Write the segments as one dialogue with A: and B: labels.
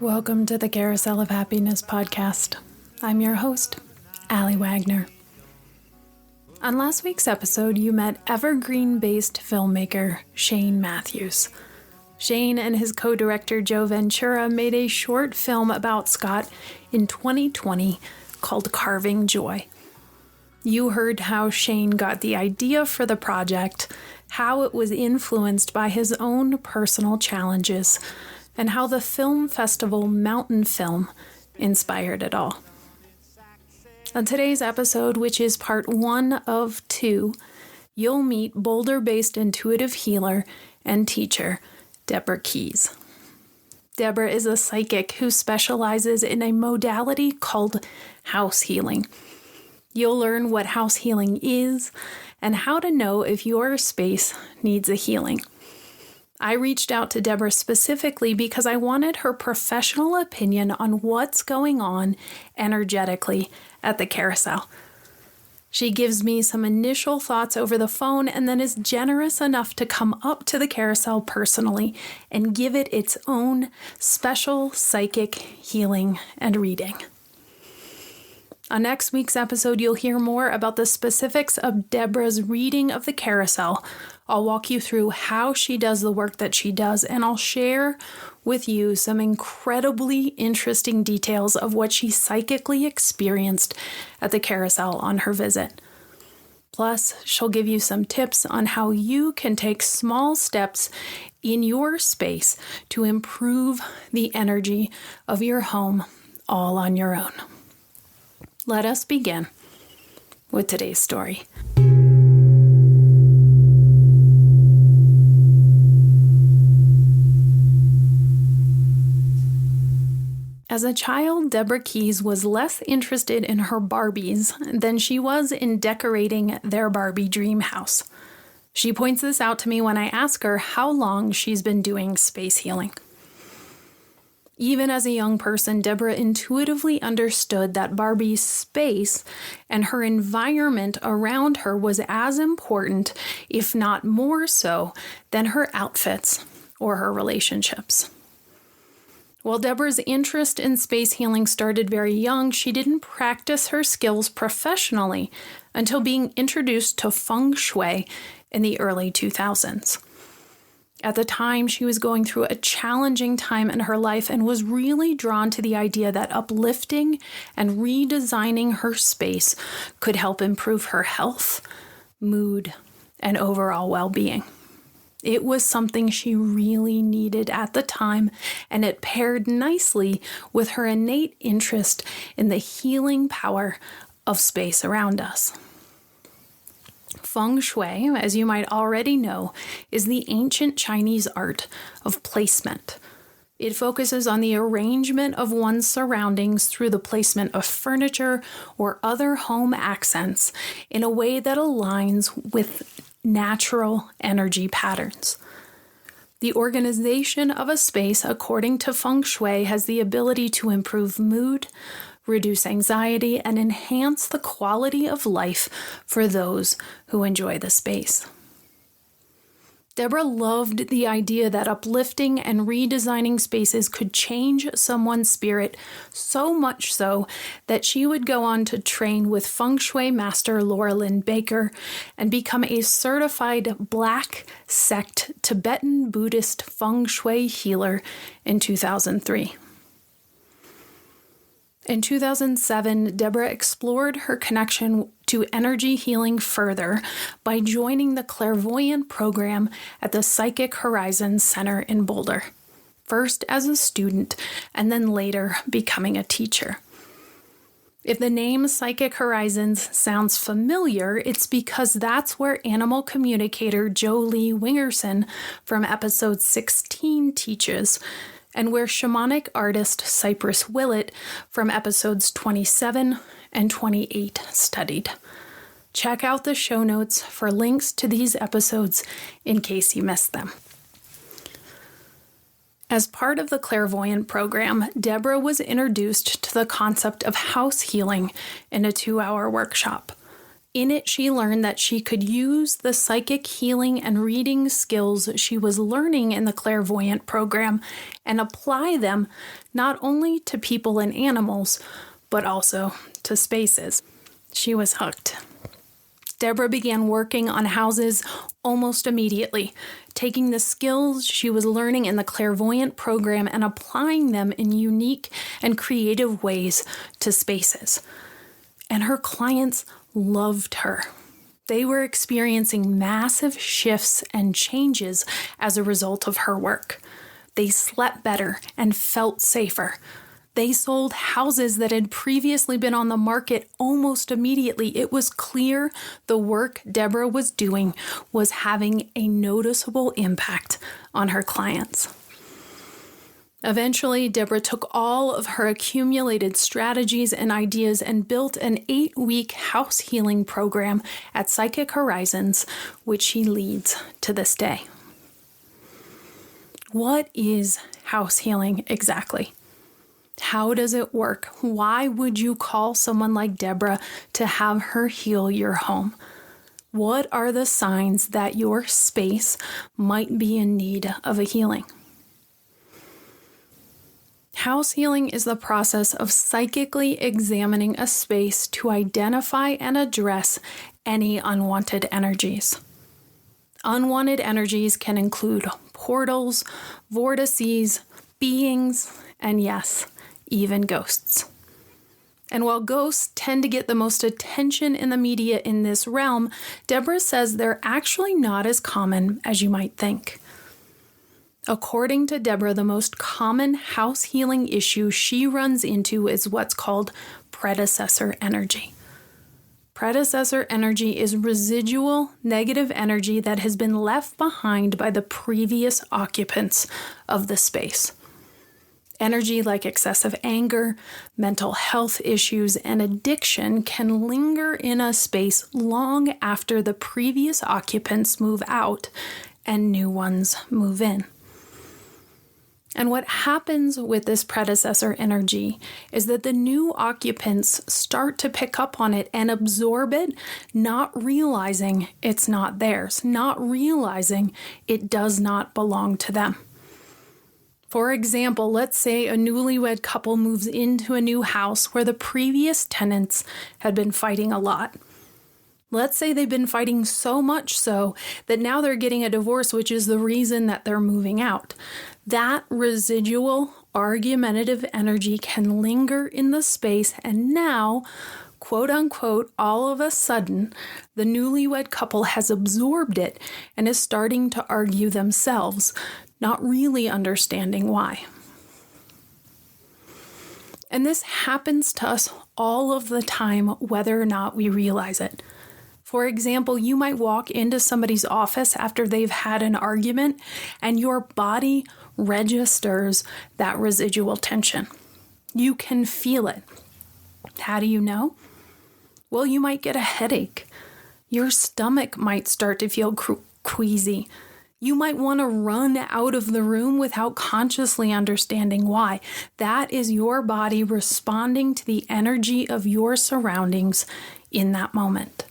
A: Welcome to the Carousel of Happiness podcast. I'm your host, Allie Wagner. On last week's episode, you met Evergreen-based filmmaker Shane Matthews. Shane and his co-director Joe Ventura made a short film about Scott in 2020 called Carving Joy. You heard how Shane got the idea for the project, how it was influenced by his own personal challenges, and how the film festival Mountain Film inspired it all. On today's episode, which is part 1 of 2, you'll meet Boulder-based intuitive healer and teacher Deborah Keys. Deborah is a psychic who specializes in a modality called house healing. You'll learn what house healing is and how to know if your space needs a healing. I reached out to Deborah specifically because I wanted her professional opinion on what's going on energetically at the carousel. She gives me some initial thoughts over the phone and then is generous enough to come up to the carousel personally and give it its own special psychic healing and reading. On next week's episode, you'll hear more about the specifics of Deborah's reading of the carousel. I'll walk you through how she does the work that she does, and I'll share with you some incredibly interesting details of what she psychically experienced at the carousel on her visit. Plus, she'll give you some tips on how you can take small steps in your space to improve the energy of your home all on your own. Let us begin with today's story. As a child, Deborah Keys was less interested in her Barbies than she was in decorating their Barbie dream house. She points this out to me when I ask her how long she's been doing space healing. Even as a young person, Deborah intuitively understood that Barbie's space and her environment around her was as important, if not more so, than her outfits or her relationships. While Deborah's interest in space healing started very young, she didn't practice her skills professionally until being introduced to feng shui in the early 2000s. At the time, she was going through a challenging time in her life and was really drawn to the idea that uplifting and redesigning her space could help improve her health, mood, and overall well-being. It was something she really needed at the time, and it paired nicely with her innate interest in the healing power of space around us. Feng Shui, as you might already know, is the ancient Chinese art of placement. It focuses on the arrangement of one's surroundings through the placement of furniture or other home accents in a way that aligns with natural energy patterns. The organization of a space, according to Feng Shui, has the ability to improve mood, reduce anxiety, and enhance the quality of life for those who enjoy the space. Deborah loved the idea that uplifting and redesigning spaces could change someone's spirit, so much so that she would go on to train with Feng Shui master Laura Lynn Baker and become a certified Black Sect Tibetan Buddhist Feng Shui healer in 2003. In 2007, Deborah explored her connection to energy healing further by joining the clairvoyant program at the Psychic Horizons Center in Boulder, first as a student and then later becoming a teacher. If the name Psychic Horizons sounds familiar, it's because that's where animal communicator Jolie Wingerson from episode 16 teaches, and where shamanic artist Cypress Willett from episodes 27 and 28 studied. Check out the show notes for links to these episodes in case you missed them. As part of the clairvoyant program, Deborah was introduced to the concept of house healing in a 2-hour workshop. In it, she learned that she could use the psychic healing and reading skills she was learning in the clairvoyant program and apply them not only to people and animals, but also to spaces. She was hooked. Deborah began working on houses almost immediately, taking the skills she was learning in the clairvoyant program and applying them in unique and creative ways to spaces. And her clients loved her. They were experiencing massive shifts and changes as a result of her work. They slept better and felt safer. They sold houses that had previously been on the market almost immediately. It was clear the work Deborah was doing was having a noticeable impact on her clients. Eventually, Deborah took all of her accumulated strategies and ideas and built an 8-week house healing program at Psychic Horizons, which she leads to this day. What is house healing exactly? How does it work? Why would you call someone like Deborah to have her heal your home? What are the signs that your space might be in need of a healing? House healing is the process of psychically examining a space to identify and address any unwanted energies. Unwanted energies can include portals, vortices, beings, and yes, even ghosts. And while ghosts tend to get the most attention in the media in this realm, Deborah says they're actually not as common as you might think. According to Deborah, the most common house healing issue she runs into is what's called predecessor energy. Predecessor energy is residual negative energy that has been left behind by the previous occupants of the space. Energy like excessive anger, mental health issues, and addiction can linger in a space long after the previous occupants move out and new ones move in. And what happens with this predecessor energy is that the new occupants start to pick up on it and absorb it, not realizing it's not theirs, not realizing it does not belong to them. For example, let's say a newlywed couple moves into a new house where the previous tenants had been fighting a lot. Let's say they've been fighting so much so that now they're getting a divorce, which is the reason that they're moving out. That residual argumentative energy can linger in the space, and now, quote unquote, all of a sudden, the newlywed couple has absorbed it and is starting to argue themselves, not really understanding why. And this happens to us all of the time, whether or not we realize it. For example, you might walk into somebody's office after they've had an argument, and your body registers that residual tension. You can feel it. How do you know? Well, you might get a headache. Your stomach might start to feel queasy. You might want to run out of the room without consciously understanding why. That is your body responding to the energy of your surroundings in that moment.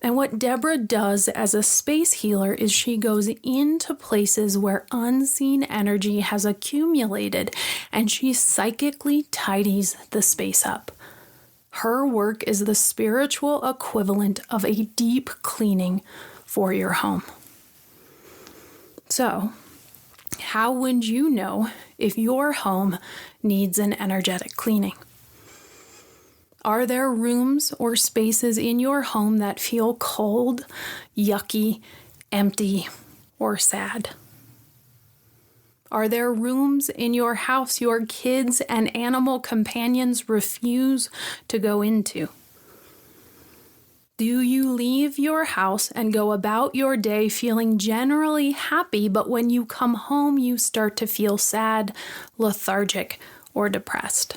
A: And what Deborah does as a space healer is she goes into places where unseen energy has accumulated, and she psychically tidies the space up. Her work is the spiritual equivalent of a deep cleaning for your home. So, how would you know if your home needs an energetic cleaning? Are there rooms or spaces in your home that feel cold, yucky, empty, or sad? Are there rooms in your house your kids and animal companions refuse to go into? Do you leave your house and go about your day feeling generally happy, but when you come home you start to feel sad, lethargic, or depressed?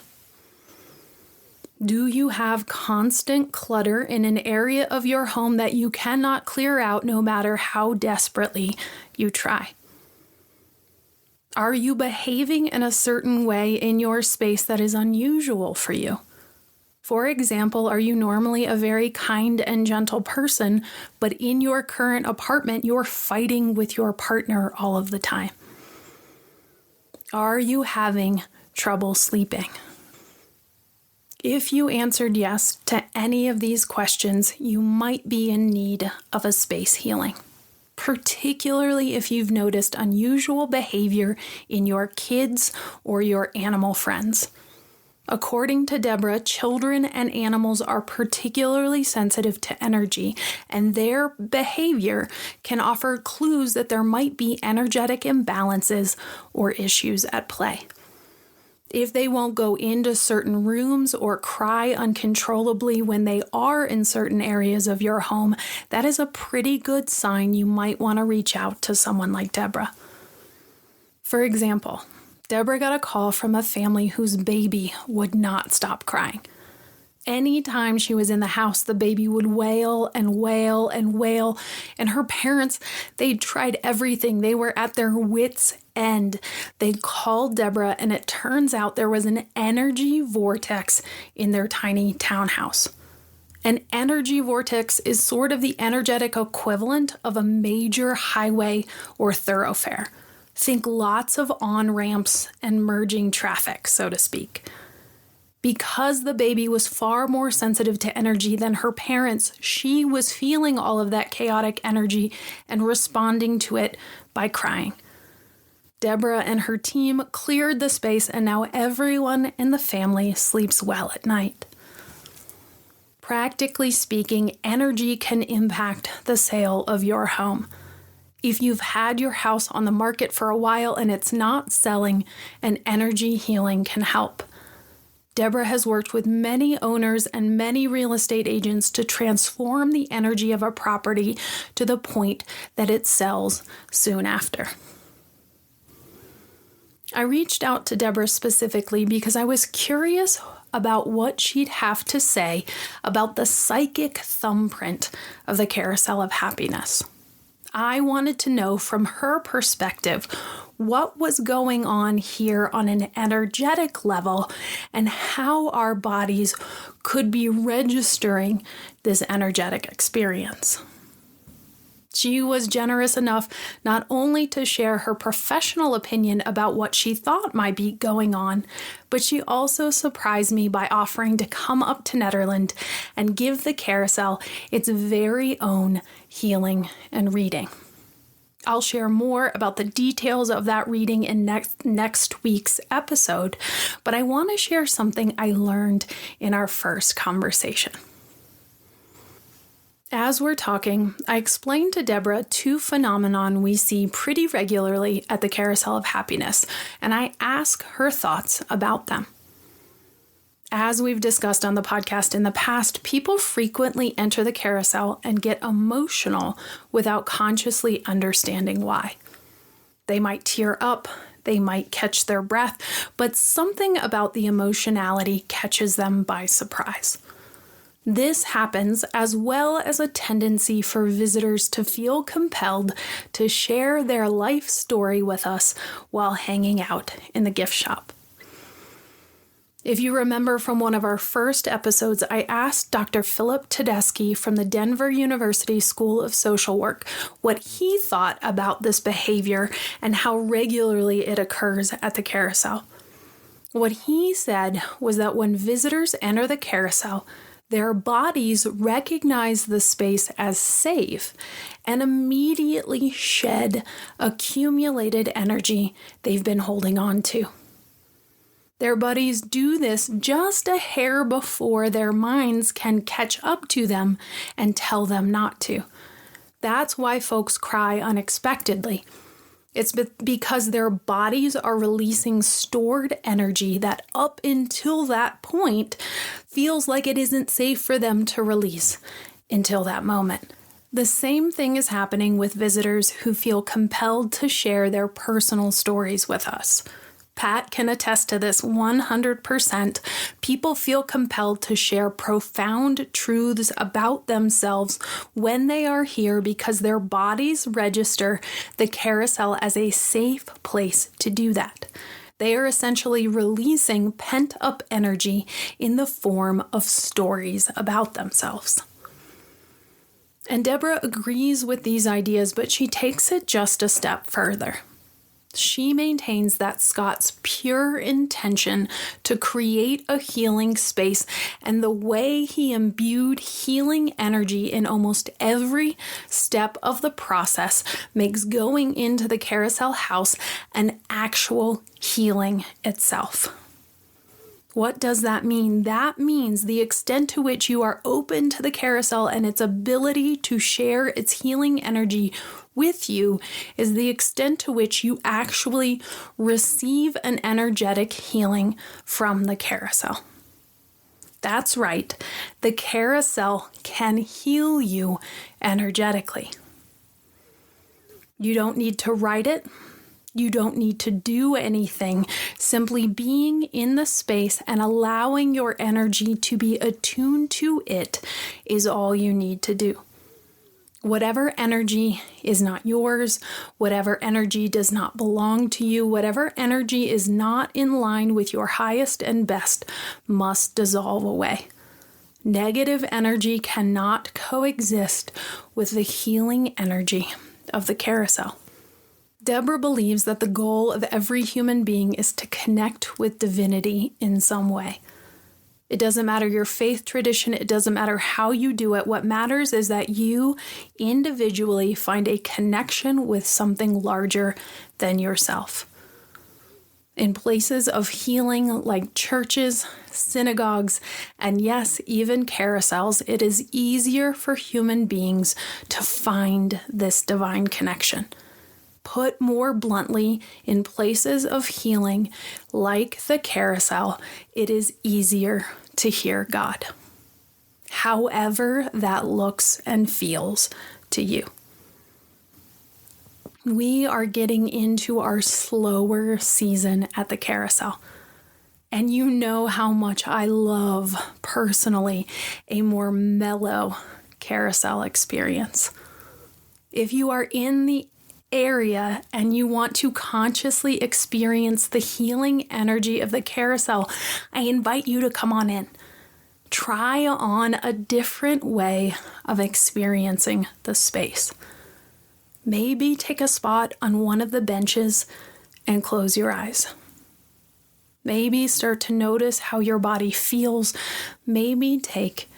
A: Do you have constant clutter in an area of your home that you cannot clear out no matter how desperately you try? Are you behaving in a certain way in your space that is unusual for you? For example, are you normally a very kind and gentle person, but in your current apartment, you're fighting with your partner all of the time? Are you having trouble sleeping? If you answered yes to any of these questions, you might be in need of a space healing, particularly if you've noticed unusual behavior in your kids or your animal friends. According to Deborah, children and animals are particularly sensitive to energy, and their behavior can offer clues that there might be energetic imbalances or issues at play. If they won't go into certain rooms or cry uncontrollably when they are in certain areas of your home, that is a pretty good sign you might want to reach out to someone like Deborah. For example, Deborah got a call from a family whose baby would not stop crying. Anytime she was in the house, the baby would wail and wail and wail, and her parents, they tried everything. They were at their wits' end. They called Deborah, and it turns out there was an energy vortex in their tiny townhouse. An energy vortex is sort of the energetic equivalent of a major highway or thoroughfare. Think lots of on-ramps and merging traffic, so to speak. Because the baby was far more sensitive to energy than her parents, she was feeling all of that chaotic energy and responding to it by crying. Deborah and her team cleared the space, and now everyone in the family sleeps well at night. Practically speaking, energy can impact the sale of your home. If you've had your house on the market for a while and it's not selling, an energy healing can help. Deborah has worked with many owners and many real estate agents to transform the energy of a property to the point that it sells soon after. I reached out to Deborah specifically because I was curious about what she'd have to say about the psychic thumbprint of the Carousel of Happiness. I wanted to know from her perspective what was going on here on an energetic level and how our bodies could be registering this energetic experience. She was generous enough not only to share her professional opinion about what she thought might be going on, but she also surprised me by offering to come up to Netherlands and give the carousel its very own healing and reading. I'll share more about the details of that reading in next week's episode, but I want to share something I learned in our first conversation. As we're talking, I explained to Deborah two phenomena we see pretty regularly at the Carousel of Happiness, and I ask her thoughts about them. As we've discussed on the podcast in the past, people frequently enter the carousel and get emotional without consciously understanding why. They might tear up, they might catch their breath, but something about the emotionality catches them by surprise. This happens as well as a tendency for visitors to feel compelled to share their life story with us while hanging out in the gift shop. If you remember from one of our first episodes, I asked Dr. Philip Tedeschi from the Denver University School of Social Work what he thought about this behavior and how regularly it occurs at the carousel. What he said was that when visitors enter the carousel, their bodies recognize the space as safe and immediately shed accumulated energy they've been holding on to. Their bodies do this just a hair before their minds can catch up to them and tell them not to. That's why folks cry unexpectedly. It's because their bodies are releasing stored energy that up until that point feels like it isn't safe for them to release until that moment. The same thing is happening with visitors who feel compelled to share their personal stories with us. Pat can attest to this 100%. People feel compelled to share profound truths about themselves when they are here because their bodies register the carousel as a safe place to do that. They are essentially releasing pent-up energy in the form of stories about themselves. And Deborah agrees with these ideas, but she takes it just a step further. She maintains that Scott's pure intention to create a healing space and the way he imbued healing energy in almost every step of the process makes going into the Carousel house an actual healing itself. What does that mean? That means the extent to which you are open to the carousel and its ability to share its healing energy with you is the extent to which you actually receive an energetic healing from the carousel. That's right. The carousel can heal you energetically. You don't need to write it. You don't need to do anything. Simply being in the space and allowing your energy to be attuned to it is all you need to do. Whatever energy is not yours, whatever energy does not belong to you, whatever energy is not in line with your highest and best must dissolve away. Negative energy cannot coexist with the healing energy of the carousel. Deborah believes that the goal of every human being is to connect with divinity in some way. It doesn't matter your faith tradition, it doesn't matter how you do it. What matters is that you individually find a connection with something larger than yourself. In places of healing like churches, synagogues, and yes, even carousels, it is easier for human beings to find this divine connection. Put more bluntly, in places of healing, like the carousel, it is easier to hear God. However that looks and feels to you. We are getting into our slower season at the carousel. And you know how much I love, personally, a more mellow carousel experience. If you are in the area and you want to consciously experience the healing energy of the carousel, I invite you to come on in. Try on a different way of experiencing the space. Maybe take a spot on one of the benches and close your eyes. Maybe start to notice how your body feels. Maybe take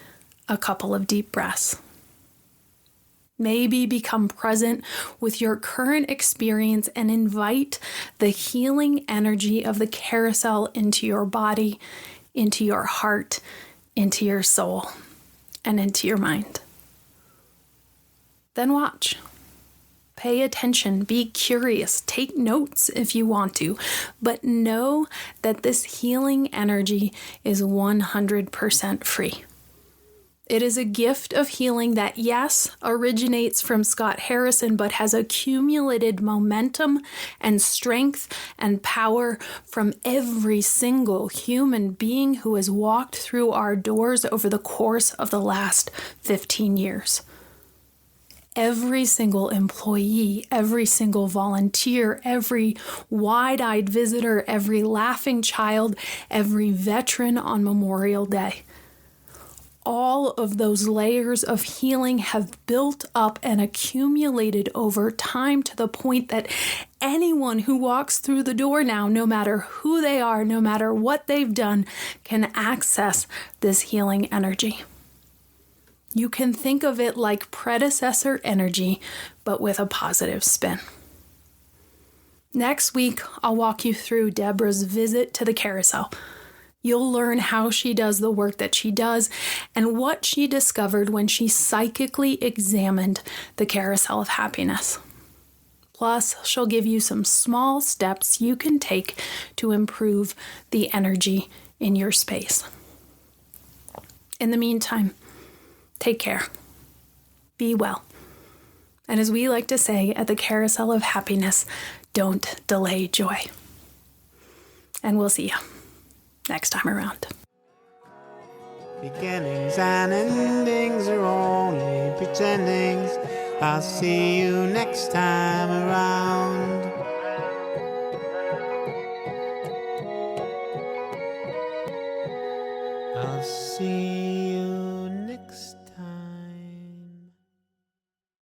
A: a couple of deep breaths. Maybe become present with your current experience and invite the healing energy of the carousel into your body, into your heart, into your soul, and into your mind. Then watch. Pay attention, be curious, take notes if you want to, but know that this healing energy is 100% free. It is a gift of healing that, yes, originates from Scott Harrison, but has accumulated momentum and strength and power from every single human being who has walked through our doors over the course of the last 15 years. Every single employee, every single volunteer, every wide-eyed visitor, every laughing child, every veteran on Memorial Day. All of those layers of healing have built up and accumulated over time to the point that anyone who walks through the door now, no matter who they are, no matter what they've done, can access this healing energy. You can think of it like predecessor energy, but with a positive spin. Next week, I'll walk you through Deborah's visit to the carousel. You'll learn how she does the work that she does and what she discovered when she psychically examined the Carousel of Happiness. Plus, she'll give you some small steps you can take to improve the energy in your space. In the meantime, take care. Be well. And as we like to say at the Carousel of Happiness, don't delay joy. And we'll see you next time around.
B: Beginnings and endings are only pretendings. I'll see you next time around. I'll see you next